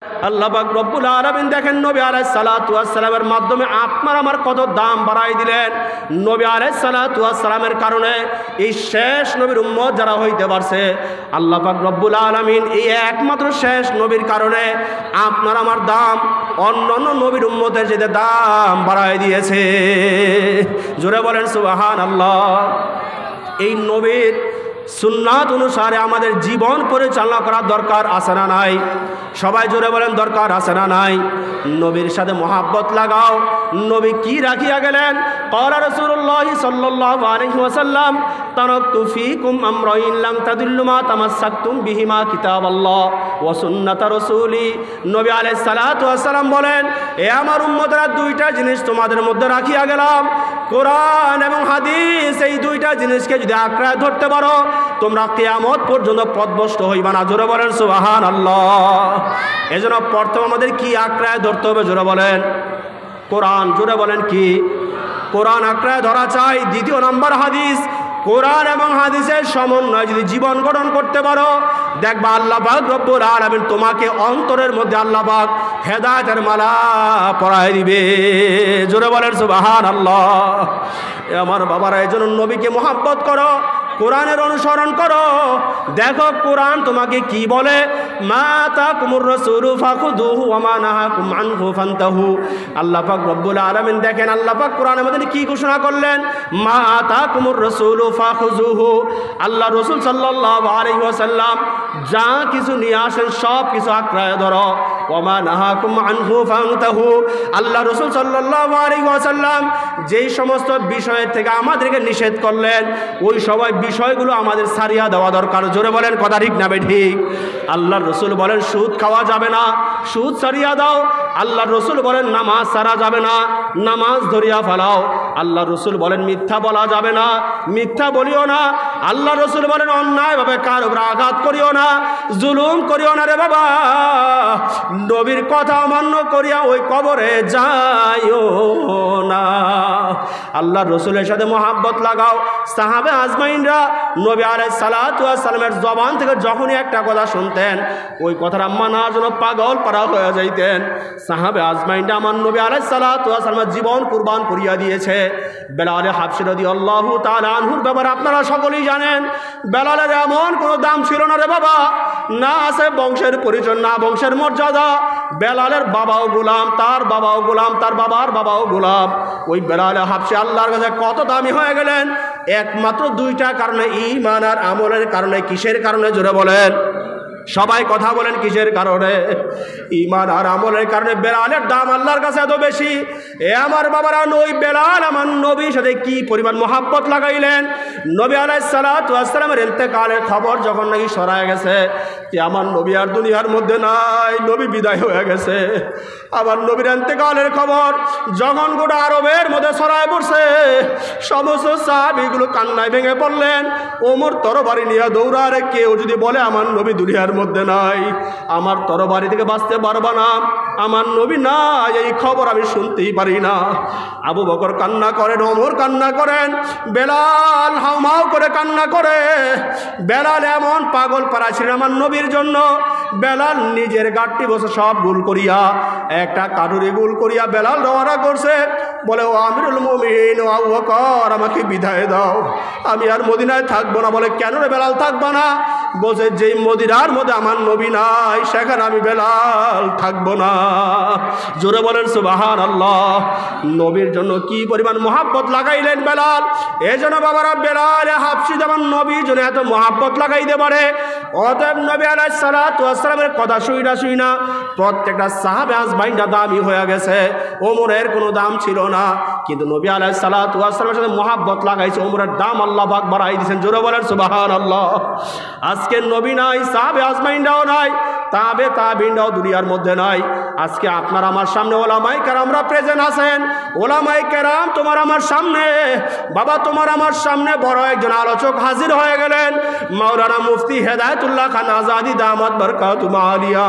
আল্লাহ পাক রব্বুল আলামিন দেখেন নবী আলাইহিস সালাতু ওয়াস সালামের মাধ্যমে আপনার আমার কত দাম বাড়াই দিলেন। নবী আলাইহিস সালাতু ওয়াস সালামের কারণে এই শেষ নবীর উম্মত যারা হইতে পারছে, আল্লাহ পাক রব্বুল আলামিন এই একমাত্র শেষ নবীর কারণে আপনার আমার দাম অন্যান্য নবীর উম্মতের যেতে দাম বাড়াই দিয়েছে। জোরে বলেন সুবহানাল্লাহ। এই নবীর সুন্নাত অনুসারে আমাদের জীবন পরিচালনা করার দরকার আছে না নাই? সবাই জোরে বলেন দরকার আছে না নাই? নবীর সাথে মহাব্বত লাগাও। নবী কি রাখিয়া গেলেন? ক্বালা রাসূলুল্লাহ সাল্লাল্লাহু আলাইহি ওয়াসাল্লাম তারাকতু ফীকুম আমরাইন লাম তাদিল্লু মা তামাসসাকতুম বিহিমা কিতাবাল্লাহ ওয়া সুন্নাত রাসূলি। নবী আলাইহিস সালাতু ওয়াস সালাম বলেন, এ আমার উম্মতরা, দুইটা জিনিস তোমাদের মধ্যে রাখিয়া গেলাম, কোরআন এবং হাদিস। এই দুইটা জিনিসকে যদি আঁকড়ায় ধরতে পারো তোমরা কিয়ামত পর্যন্ত পথভ্রষ্ট হইবা না। জোরে বলেন সুবহানাল্লাহ। এজন্য প্রথম আমাদের কি আঁকড়ায় ধরতে হবে? জোরে বলেন কোরআন। জোরে বলেন কি? কোরআন আঁকড়ায় ধরা চাই। দ্বিতীয় নাম্বার হাদিস। কোরআন এবং হাদিসের সমন্বয় যদি জীবন গঠন করতে পারো, দেখবা আল্লাহ পাক রব্বুল আলামিন তোমাকে অন্তরের মধ্যে আল্লাহ পাক হেদায়েতের মালা পরায় দিবে। জোরে বলেন সুবহানাল্লাহ। আমার বাবারা, এই জন্য নবীকে মহব্বত করো, কোরআনের অনুসরণ করো। দেখো কোরআন তোমাকে কি বলে, মা তাকুমুর রাসূলু ফাখুযুহু ওয়া মা নাহাকুম আনহু ফান্তাহু। আল্লাহ পাক রব্বুল আলামিন দেখেন আল্লাহ পাক কোরআনের মধ্যে কি ঘোষণা করলেন, মা তাকুমুর রাসূলু ফাখুযুহু। আল্লাহ রাসূল সাল্লাল্লাহু আলাইহি ওয়াসাল্লাম যা কিছু নিয়ে আসেন সব কিছু আঁকড়ায় ধরো। ওয়া মা নাহাকুম আনহু ফান্তাহু। আল্লাহ রাসূল সাল্লাল্লাহু আলাইহি ওয়াসাল্লাম যেই সমস্ত বিষয়ের থেকে আমাদেরকে নিষেধ করলেন ওই সবাই বিষয়গুলো আমাদের ছাড়িয়া দেওয়া দরকার। জোরে বলেন কথা ঠিক না ঠিক? আল্লাহ রসুল বলেন সুদ খাওয়া যাবে না, সুদ ছাড়িয়া দাও। আল্লাহ রসুল বলেন নামাজ ছাড়া যাবে না, নামাজ ধরিয়া ফেলাও। আল্লাহ রসুল বলেন মিথ্যা বলা যাবে না, মিথ্যা বলিও না। আল্লাহ রসুল বলেন অন্যায়ভাবে কার উপর আঘাত করিও না, জুলুম করিও না রে বাবা। নবীর কথা অমান্য করিয়া ওই কবরে যাইও না। আল্লাহ রসুলের সাথে মহাব্বত লাগাও। সাহাবে আজমাইনরা নবী আলাইহিস সালাতু ওয়াস সালামের জবান থেকে যখনই একটা কথা শুনতেন ওই কথাটা মানার জন্য পাগল পারা হয়ে যাইতেন। সাহাবে আজমাইনরা আমার নবী আলাইহিস সালাতু ওয়াস সালামের জীবন কুরবান করিয়া দিয়েছে। বেলাল হাবশী রাদিয়াল্লাহু তাআলা আনহুর ব্যাপারে আপনারা সকলেই জানেন। বেলালের এমন কোনো দাম ছিল না রে বাবা, না আছে বংশের পরিচয়, না বংশের মর্যাদা। বেলালের বাবাও গোলাম, তার বাবাও গোলাম, তার বাবার বাবাও গোলাম। ওই বেলাল হাবশী আল্লাহর কাছে কত দামি হয়ে গেলেন একমাত্র দুইটা কারণে, ঈমান আর আমলের কারণে। কিসের কারণে? জোরে বলেন সবাই, কথা বলেন কিসের কারণে? ঈমান আর আমলের কারণে বেলালের দাম আল্লাহর কাছে এত বেশি। এ আমার বাবারা, ওই বেলাল আমার নবীর সাথে কি পরিমাণ মহাব্বত লাগাইলেন। নবী আলাইহিস সালাতু ওয়াস সালামের ইন্তেকালের খবর যখন নাকি সরায় গেছে যে আমার নবী আর দুনিয়ার মধ্যে নাই, নবী বিদায় হয়ে গেছে, আমার নবীর ইন্তেকালের খবর যখন গোটা আরবের মধ্যে ছড়ায় পড়ছে, সমস্ত সাহাবীগুলো কান্নায় ভেঙে পড়লেন। ওমর তরবারি নিয়ে দৌড়ারে, কেউ যদি বলে আমার নবী দুনিয়ার মধ্যে নাই, আমার তরবারি থেকে বাঁচতে পারবা না, আমার নবী নাই, এই খবর আমি শুনতেই পারি না। আবু বকর কান্না করেন, ওমর কান্না করেন, বেলাল হাউমাউ করে কান্না করে। বেলাল এমন পাগল পারা ছিলেন আমার নবীর জন্য। বেলাল নিজের গাঠটি বসে সব গুল করিয়া একটা কাটুরি গুল করিয়া বেলাল রওনা করছে। বলে, ও আমিরুল মুমিনিন, ও আবু বকর, আমাকে বিদায় দাও, আমি আর মদিনায় থাকবো না। বলে, কেন রে বেলাল থাকবা না? বলছে, যেই মদিনার মধ্যে আমার নবী নাই সেখানে আমি বেলাল থাকবো না। জোরে বলেন সুবহানাল্লাহ। নবীর জন্য কি পরিমাণ মহাব্বত লাগাইলেন বেলাল। এই জন্য বাবারা, বেলাল হাবশী যেমন নবীর জন্য এত মহাব্বত লাগাইতে পারে, অতএব নবী আলাইহিস সালাতু ওয়াস সালামের কথা শুই না প্রত্যেকটা সাহাবে আজমাইনরা দামি হয়ে গেছে। ওমরের কোনো দাম ছিল না, কিন্তু নবী আলাইহিস সালাতু ওয়াস সালামের সাথে মহাব্বত লাগাইছে, ওমরের দাম আল্লাহ পাক বাড়াই দিয়েছেন। জোরে বলেন সুবহানাল্লাহ। আজকে নবী নাই, সাহাবে আজমাইনরাও নাই, তাবেঈনরাও দুনিয়ার মধ্যে নাই। আজকে আপনার আমার সামনে ওলামায়ে কেরামরা প্রেজেন্ট আছেন। ওলামায়ে কেরাম তোমার আমার সামনে, বাবা তোমার আমার সামনে বড় একজন আলোচক হাজির হয়ে গেলেন, মাওলানা মুফতি হেদায়েতুল্লাহ খান আজাদি দামাত বরকাতুহু আলিয়া।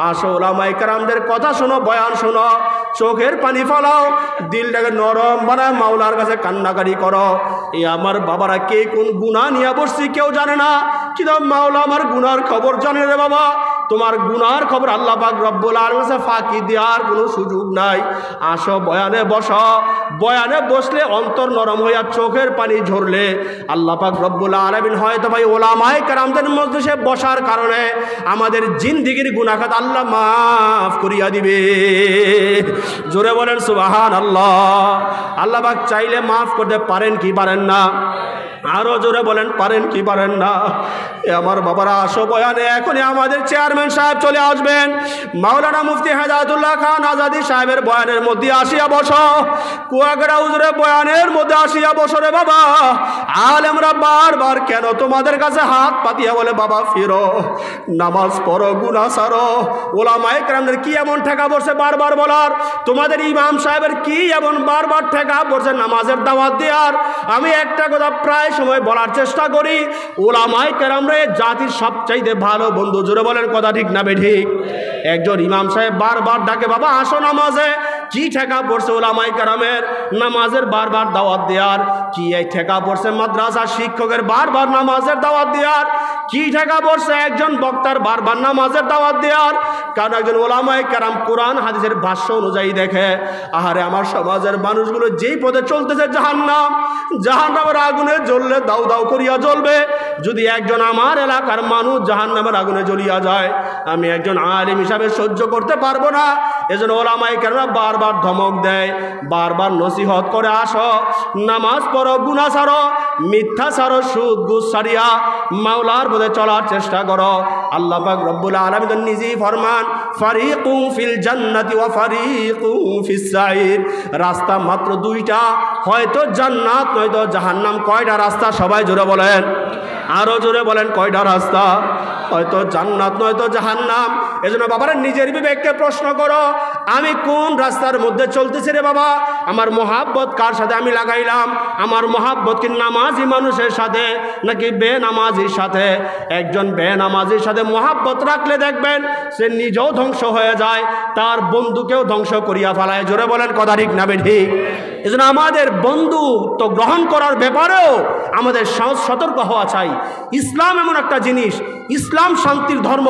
আসো ওলামায়ে কেরামদের কথা শোনো, বয়ান শোনো, চোখের পানি ফলাও, দিলটাকে নরম বানায় মাওলার কাছে কান্নাকারি করো। এই আমার বাবারা, কে কোন গুনাহ নিয়ে বসছি কেউ জানে না, কিন্তু মাওলা আমার গুনার খবর জানে রে বাবা। তোমার গুনার খবর আল্লাহ পাক রব্বুল আলামিন ফাঁকি দেওয়ার কোনো সুযোগ নাই। আসো বয়ানে বসো, বয়ানে বসলে অন্তর নরম হইয়া চোখের পানি ঝরলে আল্লাহ পাক রব্বুল আলামিন হয়তো ভাই ওলামায়ে কেরামদের মজলিসে বসার কারণে আমাদের জিন্দেগির গুনাহ খাত আল্লাহ মাফ করিয়া দিবে। জোরে বলেন সুবহানাল্লাহ। আল্লাহ পাক চাইলে মাফ করতে পারেন কি পারেন না? আরো জোরে বলেন পারেন কি পারেন না? আমার বাবারা আসো বয়ানে। এখনই আমাদের চেয়ারম্যান সাহেব চলে আসবেন, মাওলানা মুফতি হেদায়েতুল্লাহ খান আজাদী সাহেবের বয়ানের মধ্যে আসিয়া বসো, কুয়াকাটা হুজুরের বয়ানের মধ্যে আসিয়া বসো রে বাবা। আলেমরা বারবার কেন তোমাদের কাছে হাত পাতিয়া বলে বাবা ফিরো, নামাজ পড়ো, গুনাহ ছাড়ো। ওলামায়ে কেরামদের কি এমন ঠেকা পড়ছে বারবার বলার? তোমাদের ইমাম সাহেবের কি এমন বারবার ঠেকা পড়ছে নামাজের দাওয়াত দেওয়ার? আমি একটা কথা প্রায় সময় বলার চেষ্টা করি, ওলামায়ে কেরামরা জাতির সবচাইতে ভালো বন্ধু। জোরে বলেন কথা ঠিক না বেঠিক? একজন ইমাম সাহেব বারবার ডাকে বাবা আসো নামাজে। কি ঠেকা পড়ছে ওলামায়ে কেরামের নামাজের বারবার দাওয়াত দেওয়ার? কি এই ঠেকা পড়ছে মাদ্রাসার শিক্ষকের বারবার নামাজের দাওয়াত দেওয়ার? কি ঠেকা পড়ছে একজন বক্তার বারবার নামাজের দাওয়াত দেওয়ার? কারণ একজন ওলামায়ে কেরাম কোরআন হাদিসের ভাষ্য অনুযায়ী দেখে, আহারে আমার সমাজের মানুষগুলো যেই পথে চলতেছে জাহান্নাম, জাহান্নামের আগুনে জ্বললে দাউ দাউ করিয়া জ্বলবে। যদি একজন আমার এলাকার মানুষ জাহান্নামের আগুনে জ্বলিয়া যায়, আমি একজন আলেম হিসাবে সহ্য করতে পারবো না। এজন্য ওলামায়ে কেরাম বারবার ধমক দেয়, বারবার নসিহত করে, আসো নামাজ পড়ো, গুনাহ ছাড়ো, মিথ্যা ছাড়ো, সুদ ঘুষ ছাড়িয়া মাওলার পথে চলার চেষ্টা করো। আল্লাহ পাক রব্বুল আলামিন নিজেই ফরমান, ফারিকুম ফিল জান্নাতি ওয়া ফারিকুম ফিস সাইর। রাস্তা মাত্র দুইটা, হয়তো জান্নাত নয়তো জাহান্নাম। কয়টা রাস্তা? সবাই জোরে বলেন, আরো জোরে বলেন, কয়টা রাস্তা? হয়তো জান্নাত নয়তো জাহান্নাম। এজন্য বাবারা নিজের বিবেককে প্রশ্ন করো, আমি কোন রাস্তার মধ্যে চলতেছি রে বাবা? আমার মহাব্বত কার সাথে আমি লাগাইলাম? আমার মহাব্বত কি নামাজি মানুষের সাথে নাকি বেনামাজির সাথে? একজন বেনামাজির সাথে মহাব্বত রাখলে দেখবেন সে নিজেও ধ্বংস হয়ে যায়, তার বন্ধুকেও ধ্বংস করিয়া ফেলায়। জোরে বলেন কথা ঠিক না ঠিক? এজন্য আমাদের বন্ধুত্ব গ্রহণ করার ব্যাপারেও আমাদের সতর্ক হওয়া চাই। ইসলাম এমন একটা জিনিস, ইসলাম শান্তির ধর্ম।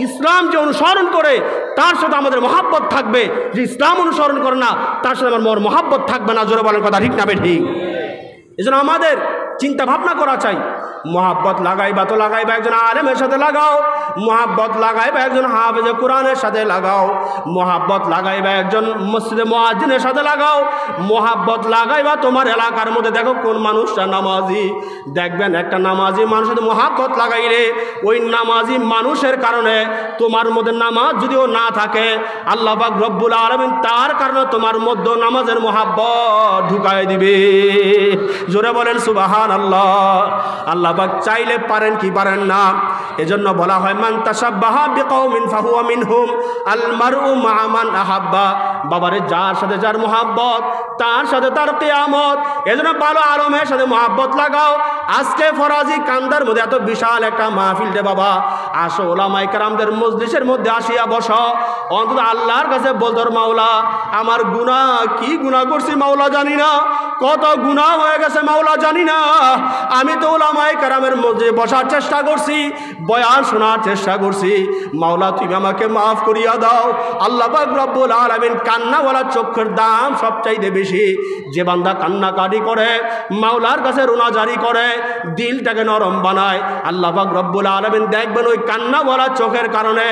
ইসলাম যে অনুসরণ করে তার সাথে আমাদের মহাব্বত থাকবে, যে ইসলাম অনুসরণ করে না তার সাথে আমার মহাব্বত থাকবে না। জোরে বলেন কথা ঠিক না ঠিক? এজন্য আমাদের চিন্তা ভাবনা করা চাই। মহাব্বত লাগাইবা তো লাগাইবা একজন আলেমের সাথে লাগাও, মহাব্বত লাগাইবা একজন হাফেজে কোরআনের সাথে লাগাও, মহাব্বত লাগাইবা একজন মসজিদে মুয়াজ্জিনের সাথে লাগাও, মহাব্বত লাগাইবা তোমার এলাকার মধ্যে দেখো কোন মানুষটা নামাজি। দেখবেন একটা নামাজি মানুষের সাথে মহাব্বত লাগাইলে ওই নামাজি মানুষের কারণে তোমার মধ্যে নামাজ যদিও না থাকে, আল্লাহ পাক রব্বুল আলামিন তার কারণে তোমার মধ্যে নামাজের মহাব্বত ঢুকায় দিবে। জোরে বলেন সুবহানাল্লাহ। আল্লাহ পাক চাইলে পারেন কি পারেন না? এজন্য বলা হয় মান তাশাব্বাহা বিকওমিন ফাহুয়া মিনহুম, আল মারউ মা মান আহাব্বা। বাবারে যার সাথে যার মহাব্বত তার সাথে তার কিয়ামত। এজন্য ভালো আলমের সাথে মহাব্বত লাগাও। আজকে ফরাজি কান্দার মধ্যে এত বিশাল একটা মাহফিল রে বাবা, আসো ওলামায়ে কেরামদের মজলিসের মধ্যে আসিয়া বসো। অন্তত আল্লাহর কাছে বলতর, মাওলা আমার গুনাহ, কি গুনাহ করছি মাওলা জানি না, কত গুনাহ হয়ে গেছে মাওলা জানি না। আমি তো ওলামায়ে কেরামের মধ্যে বসার চেষ্টা করছি, বয়ান শোনার চেষ্টা করছি, মাওলা তুমি আমাকে মাফ করিয়া দাও। আল্লাহ পাক রব্বুল আলামিন কান্নাওয়ালা চোখের দাম সবচাইতে বেশি। যে বান্দা কান্নাকাটি করে, মাওলার কাছে রোনাজারি করে, দিলটাকে নরম বানায়, আল্লাহ পাক রব্বুল আলামিন দেখবেন ওই কান্নাওয়ালা চোখের কারণে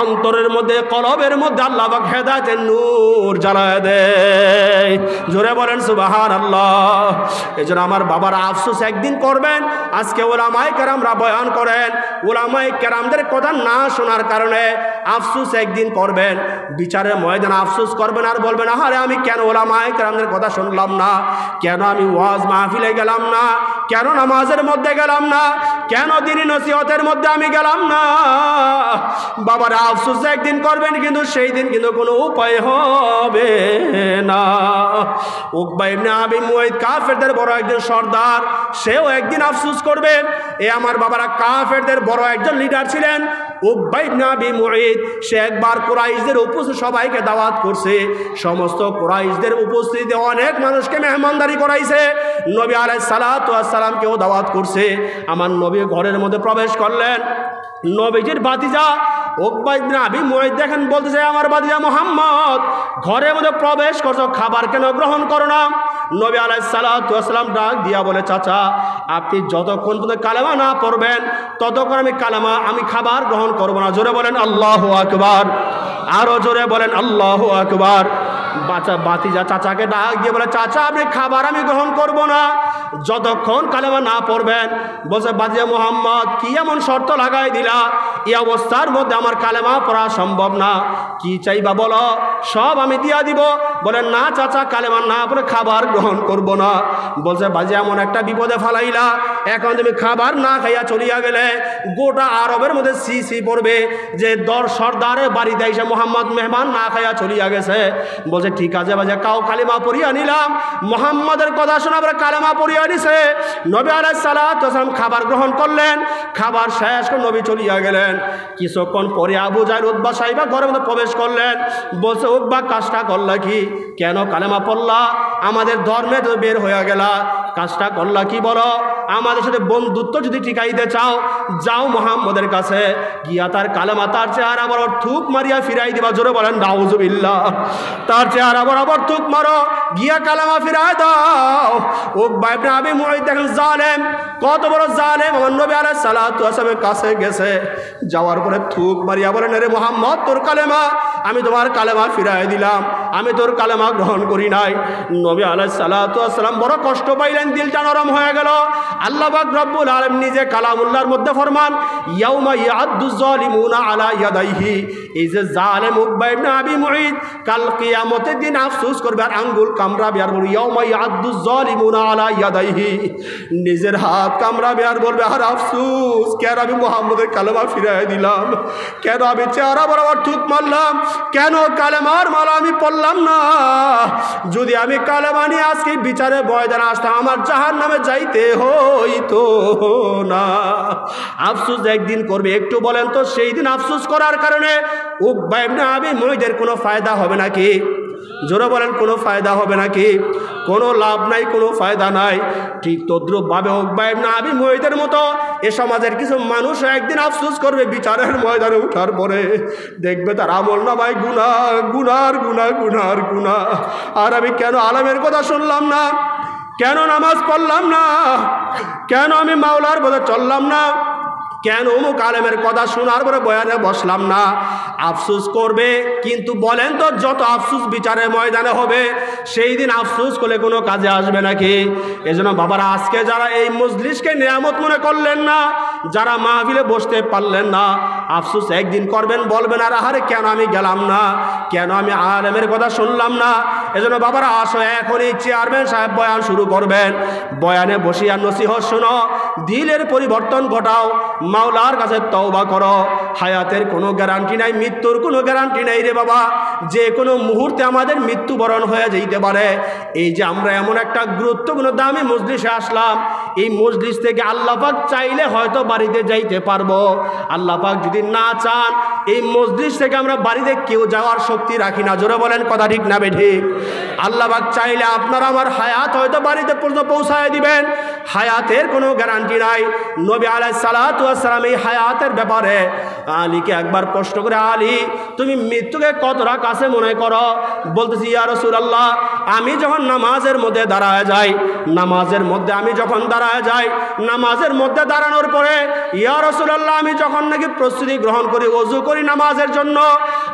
অন্তরের মধ্যে, কলবের মধ্যে আল্লাহ পাক হেদায়েতের নূর জ্বালায় দেয়। জোরে বলেন সুবহানাল্লাহ। এজন্য আমার বাবার আফসোস একদিন করবেন, আজকে ওলামায়ে কেরামরা বয়ান করেন, ওলামায়ে কেরামদের কথা না শোনার কারণে আফসোস একদিন করবেন। বিচারের ময়দানে আফসোস করবেন আর বলবেন, আরে আমি কেন ওলামায়ে কেরামদের কথা শুনলাম না, কেন আমি ওয়াজ মাহফিলে গেলাম না, কেন নামাজের মধ্যে গেলাম না, কেন দ্বীনি নসিহতের মধ্যে আমি গেলাম না। বাবার আফসোস একদিন করবেন, কিন্তু সেই দিন কিন্তু কোনো উপায় হবে না। উকবা ইবনে আবি মুয়াইত কাফেরদের বড় একজন সর্দার, সেও একদিন আফসোস করবে। এ আমার বাবারা, কাফেরদের বড় একজন লিডার ছিলেন উকবা ইবনে আবি মুঈত। সে একবার কুরাইশদের উপস্থিত সবাইকে দাওয়াত করছে, সমস্ত কুরাইশদের উপস্থিতিতে অনেক মানুষকে মেহমানদারি করাইছে। নবী আলাইহিস সালাতু ওয়াস সালামকেও দাওয়াত করছে। আমার নবী ঘরের মধ্যে প্রবেশ করলেন। নবীজির ভাতিজা উকবা ইবনে আবি মুঈত দেখেন, বলতেছে আমার ভাতিজা মুহাম্মদ, ঘরের মধ্যে প্রবেশ করছো, খাবার কেন গ্রহণ করো না? নবী আলাইহিস সালাতু ওয়াস সালাম ডাক দিয়া বলে, চাচা আপনি যতক্ষণ পর্যন্ত কালেমা না পড়বেন ততক্ষণ আমি খাবার গ্রহণ করব না। জোরে বলেন আল্লাহু আকবার, আরো জোরে বলেন আল্লাহু আকবার। বাতিজা চাচাকে ডাক দিয়ে বলে, চাচা আপনি খাবার আমি গ্রহণ করব না যতক্ষণ কালেমা না পড়বেন। বলছে, বাতিজা মুহাম্মদ কি এমন শর্ত লাগাই দিলা? এই অবস্থার মধ্যে আমার কালেমা পড়া সম্ভব না, কি চাইবা বলো, সব আমি দিয়া দিব। বলেন, না চাচা, কালেমা না পড়ে খাবার গ্রহণ করব না। বলছে, বাজি এমন একটা বিপদে ফালাইলা, এখন তুমি খাবার না খাইয়া চলিয়া গেলে গোটা আরবের মধ্যে সি পড়বে যে সর্দারের বাড়িতে এসে মোহাম্মদ মেহমান না খাইয়া চলিয়া গেছে। বলছে, ঠিক আছে বাজে, কাউ কালেমা পড়িয়া নিলাম। মোহাম্মদের কথা শোনা পরে কালেমা পড়িয়া নিছে। নবী আলাইহিস সালাতু ওয়াস সালাম খাবার গ্রহণ করলেন। খাবার শেষ করে নবী চলিয়া গেলেন। কিছুক্ষণ পরে আবু জাহল উতবা সাইবা ঘরের মধ্যে প্রবেশ করলেন। বলছে, উতবা কাজটা করলা কি? কেন কালেমা পড়লা? আমাদের ধর্মে তো বের হয়ে গেলা, কাজটা করলা কি বলো? আমাদের সাথে বন্ধুত্ব যদি টিকাইতে চাও, যাও মুহাম্মদের কাছে গিয়া তার কালেমা, তার চেহারা বরাবর থুক মারিয়া ফিরাই দিবা। জোরে বলেন নাউজুবিল্লাহ। তার চেহারা বরাবর থুক মারো, গিয়া কালেমা ফিরাই দাও। উকবা ইবনে আবি মুঈত দেখেন জালেম, কত বড় জালেম। আমার নবী আলাইহিস সালাতু ওয়াস সালামের কাছে গেছে, যাওয়ার পরে থুক মারিয়া বলেন, রে মুহাম্মদ তোর কালেমা, আমি তোমার কালেমা ফিরাই দিলাম, আমি তোর কালেমা গ্রহণ করি নাই। নবী আলাইহিস সালাতু ওয়াস সালাম বড় কষ্ট পাইলেন, দিলটা নরম হয়ে গেল। আল্লাহ পাক রব্বুল আলামিন নিজে কালামুল্লাহর মধ্যে ফরমান, ইয়াউমা ইয়াদুজ জালিমুনা আলা ইয়াদাইহি। এই যে জালেম উকবা ইবনে আবি মুঈত কাল কিয়ামতের দিন আফসোস করবে আর আঙ্গুল কামড়াবে আর বলবে, ইয়াউমা ইয়াদুজ জালিমুনা আলা ইয়াদাইহি। নিজের হাত কামড়াবে আর বলবে, আর আফসোস, কেন আমি মুহাম্মদের কালেমা ফিরাই দিলাম, কেন আমি চেহারা বরাবর থুক মারলাম, কেন কালেমার মালা আমি পড়লাম না। যদি আমি কালেমা নিয়ে আজকে বিচারে ময়দানে আসতাম, আমার জাহান্নামে যাইতে হইতো না। আফসোস একদিন করবে, একটু বলেন তো সেই দিন আফসোস করার কারণে উকবা ইবনে আবি মুঈতের কোনো ফায়দা হবে নাকি? জোরে বলেন, কোনো ফায়দা হবে নাকি? কোনো লাভ নাই, কোনো ফায়দা নাই। ঠিক তদ্রুপভাবে উকবা ইবনে আবি মুঈতের মতো এ সমাজের কিছু মানুষ একদিন আফসোস করবে বিচারের ময়দানে উঠার পরে, দেখবে তার আমল নামায় গুনাহ, গুনার গুনাহ, গুনার গুনাহ। আর আমি কেন আলেমের কথা শুনলাম না, কেন নামাজ পড়লাম না, কেন আমি মাওলার পথে চললাম না, কেন অমুক আলেমের কথা শোনার পরে বয়ানে বসলাম না, আফসোস করবে। কিন্তু বলেন তো, যত আফসোস বিচারের ময়দানে হবে, সেই দিন আফসোস করলে কোনো কাজে আসবে নাকি? এজন্য বাবারা, আজকে যারা এই মজলিসকে নিয়ামত মনে করলেন না, যারা মাহফিলে বসতে পারলেন না, আফসোস একদিন করবেন, বলবেন, আর আহারে কেন আমি গেলাম না, কেন আমি আলেমের কথা শুনলাম না। এজন্য বাবারা, আসো এখনই চেয়ারম্যান সাহেব বয়ান শুরু করবেন, বয়ানে বসিয়া নসিহত শোনো, দিলের পরিবর্তন ঘটাও, মাওলার কাছে তওবা করো। হায়াতের কোনো গ্যারান্টি নাই, মৃত্যুর কোনো গ্যারান্টি নাই রে বাবা, যে কোনো মুহূর্তে আমাদের মৃত্যুবরণ হয়ে যেতে পারে। এই যে আমরা এমন একটা গুরুত্বপূর্ণ দামি মজলিসে আসলাম, এই মজলিস থেকে আল্লাহ পাক চাইলে হয়তো বাড়িতে যাইতে পারবো, আল্লাহ পাক যদি না চান এই মজলিস থেকে আমরা বাড়িতে কেউ যাওয়ার শক্তি রাখি না। জোরে বলেন, কথা ঠিক না বেঠিক? আল্লাহ পাক চাইলে আপনারা আমার হায়াত হয়তো বাড়িতে পর্যন্ত পৌঁছায় দিবেন, হায়াতের কোনো গ্যারান্টি নাই। নবী আলাইহিস সালাতু ওয়াস সালাম এই হায়াতের ব্যাপারে আলীকে একবার প্রশ্ন করে, আলী তুমি মৃত্যুকে কতটা কাছে মনে করো? বলতেছি, ইয়া রাসূলুল্লাহ, আমি যখন নামাজের মধ্যে দাঁড়ায় যাই, নামাজের মধ্যে আমি যখন দাঁড়ায় যাই, নামাজের মধ্যে দাঁড়ানোর পরে ইয়া রাসূলুল্লাহ, আমি যখন নাকি প্রস্তুতি গ্রহণ করি, ওযু করি নামাজের জন্য,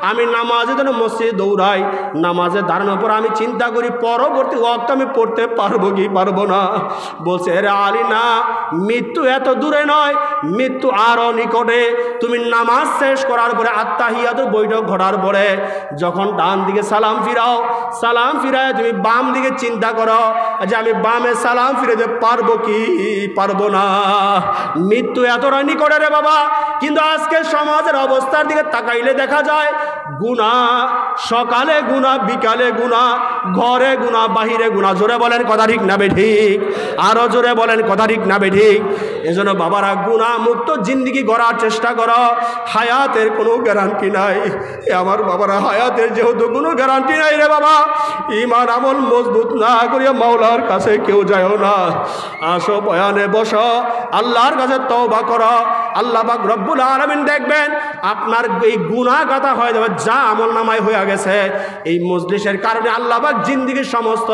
আমি নামাজের জন্য মসজিদে দৌড়াই, নামাজে দাঁড়ানোর পর আমি চিন্তা করি পরবর্তী ওয়াক্ত আমি পড়তে পারবো কি পারবো না। বলছে, রে আলী না, মৃত্যু এত দূরে নয়, মৃত্যু আরো নিকটে। তুমি নামাজ শেষ করার পরে আত্তাহিয়াতুর বৈঠক ঘটার পরে যখন ডান দিকে সালাম ফিরাও, সালাম ফিরায় তুমি বাম দিকে চিন্তা করো যে আমি বামে সালাম ফিরে দিতে পারবো কি পারবো না। মৃত্যু এতটা নিকটে রে বাবা, কিন্তু আজকে সমাজের অবস্থার দিকে তাকাইলে দেখা যায় গুনাহ, সকালে গুনাহ, বিকালে গুনাহ, ঘরে গুনাহ, বাহিরে গুনাহ। জোরে বলেন কথা ঠিক না বেঠিক? আরো জোরে বলেন কথা ঠিক না বেঠিক? এজন্য বাবারা গুনাহ মুক্ত জিন্দেগি গড়ার চেষ্টা করো। হায়াতের কোনো গ্যারান্টি নাই আমার বাবারা, হায়াতের যেহেতু কোনো গ্যারান্টি নাই রে বাবা, ঈমান আমল মজবুত না করিয়া মাওলার কাছে কেউ যায়ও না। আসো বয়ানে বসো, আল্লাহর কাছে তওবা করো। আল্লাহ পাক রব্বুল আলামিন দেখবেন আপনার এই গুনাহ গাতা হয়ে যাবে, যা আমল নামায় হয়ে গেছে এই মজলিসের কারণে আল্লাহ পাক জিন্দেগির সমস্ত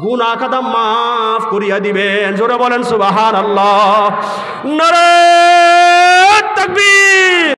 গুনাহ খাতা মাফ করিয়া দিবেন। জোরে বলেন সুবহানাল্লাহ। নারে তাকবীর।